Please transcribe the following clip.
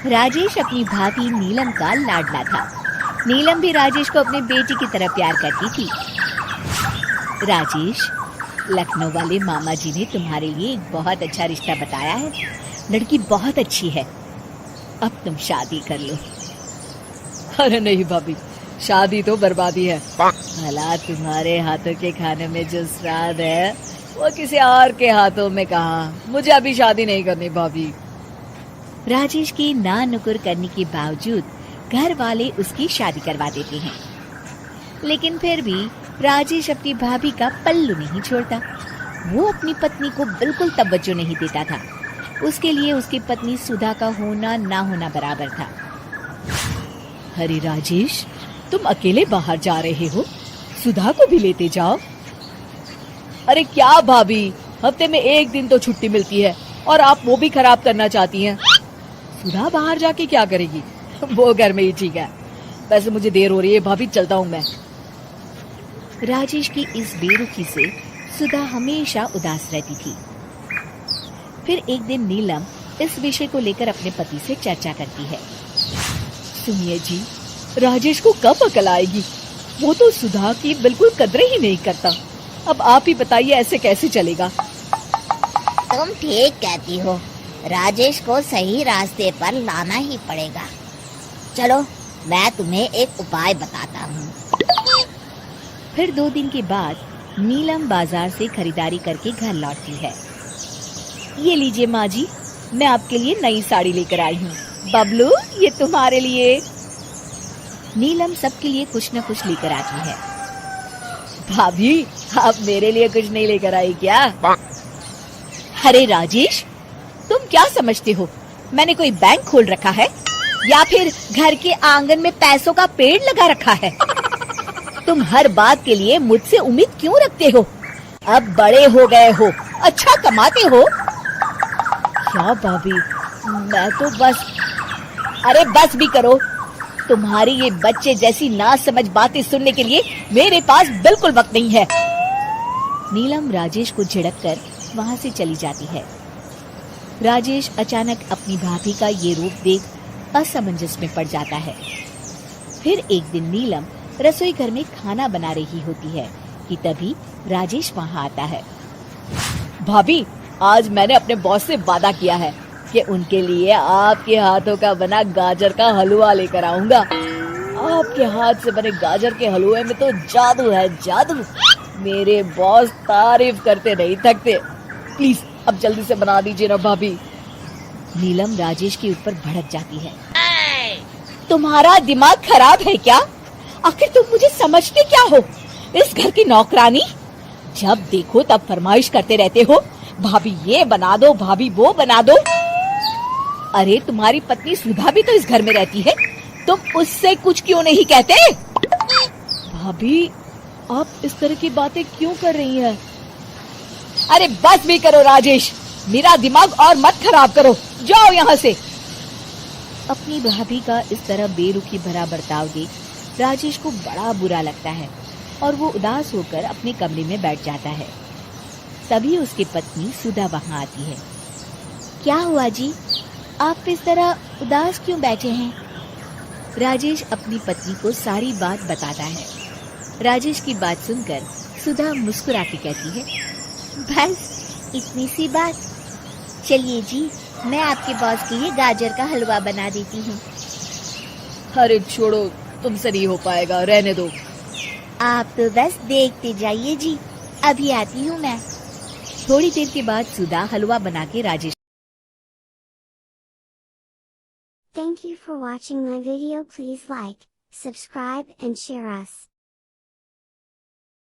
राजेश अपनी भाभी नीलम का लाडला था। नीलम भी राजेश को अपने बेटी की तरह प्यार करती थी। राजेश, लखनऊ वाले मामा जी ने तुम्हारे लिए एक बहुत अच्छा रिश्ता बताया है। लड़की बहुत अच्छी है, अब तुम शादी कर लो। अरे नहीं भाभी, शादी तो बर्बादी है। भला तुम्हारे हाथों के खाने में जो स्वाद है वो किसी और के हाथों में कहाँ। मुझे अभी शादी नहीं करनी भाभी। राजेश की ना नुकुर करने के बावजूद घर वाले उसकी शादी करवा देते हैं, लेकिन फिर भी राजेश अपनी भाभी का पल्लू नहीं छोड़ता। वो अपनी पत्नी को बिल्कुल तवज्जो नहीं देता था। उसके लिए उसकी पत्नी सुधा का होना ना होना बराबर था। अरे राजेश, तुम अकेले बाहर जा रहे हो, सुधा को भी लेते जाओ। अरे क्या भाभी, हफ्ते में एक दिन तो छुट्टी मिलती है और आप वो भी खराब करना चाहती हैं। सुधा बाहर जाके क्या करेगी, वो घर में ही ठीक है। वैसे मुझे देर हो रही है भाभी, चलता हूँ मैं। राजेश की इस बेरुखी से सुधा हमेशा उदास रहती थी। फिर एक दिन नीलम इस विषय को लेकर अपने पति से चर्चा करती है। सुनिए जी, राजेश को कब अकल आएगी? वो तो सुधा की बिल्कुल कदर ही नहीं करता। अब आप ही बताइए, ऐसे कैसे चलेगा? तुम ठीक कहती हो, राजेश को सही रास्ते पर लाना ही पड़ेगा। चलो मैं तुम्हें एक उपाय बताता हूँ। फिर 2 दिन के बाद नीलम बाजार से खरीदारी करके घर लौटती है। ये लीजिए माँ जी, मैं आपके लिए नई साड़ी लेकर आई हूँ। बबलू, ये तुम्हारे लिए। नीलम सबके लिए कुछ न कुछ लेकर आती है। भाभी, आप मेरे लिए कुछ नहीं लेकर आई क्या? अरे राजेश, तुम क्या समझते हो, मैंने कोई बैंक खोल रखा है या फिर घर के आंगन में पैसों का पेड़ लगा रखा है? तुम हर बात के लिए मुझसे उम्मीद क्यों रखते हो? अब बड़े हो गए हो, अच्छा कमाते हो। क्या भाभी, मैं तो बस। अरे बस भी करो, तुम्हारी ये बच्चे जैसी ना समझ बातें सुनने के लिए मेरे पास बिल्कुल वक्त नहीं है। नीलम राजेश को झिड़क कर वहाँ से चली जाती है। राजेश अचानक अपनी भाभी का ये रूप देख असमंजस में पड़ जाता है। फिर एक दिन नीलम रसोई घर में खाना बना रही होती है कि तभी राजेश वहाँ आता है। भाभी, आज मैंने अपने बॉस से वादा किया है कि उनके लिए आपके हाथों का बना गाजर का हलवा लेकर आऊंगा। आपके हाथ से बने गाजर के हलवे में तो जादू है, जादू। मेरे बॉस तारीफ करते नहीं थकते। प्लीज अब जल्दी से बना दीजिए ना भाभी। नीलम राजेश के ऊपर भड़क जाती है। तुम्हारा दिमाग खराब है क्या? आखिर तुम मुझे समझते क्या हो? इस घर की नौकरानी? जब देखो तब फरमाइश करते रहते हो, भाभी ये बना दो, भाभी वो बना दो। अरे तुम्हारी पत्नी सुधा भी तो इस घर में रहती है, तुम उससे कुछ क्यों नहीं कहते? भाभी, आप इस तरह की बातें क्यों कर रही हैं? अरे बस भी करो राजेश, मेरा दिमाग और मत खराब करो, जाओ यहाँ से। अपनी भाभी का इस तरह बेरुखी भरा बर्ताव देख राजेश को बड़ा बुरा लगता है और वो उदास होकर अपने कमरे में बैठ जाता है। तभी उसकी पत्नी सुधा वहाँ आती है। क्या हुआ जी, आप इस तरह उदास क्यों बैठे हैं? राजेश अपनी पत्नी को सारी बात बताता है। राजेश की बात सुनकर सुधा मुस्कुरा के कहती है, बस इतनी सी बात। चलिए जी, मैं आपके बॉस के लिए गाजर का हलवा बना देती हूँ। अरे छोड़ो, तुमसे नहीं हो पाएगा, रहने दो। आप तो बस देखते जाइए जी, अभी आती हूँ मैं। थोड़ी देर के बाद सुधा हलवा बना के Rajesh. Thank you for watching my video. Please like, subscribe and share us.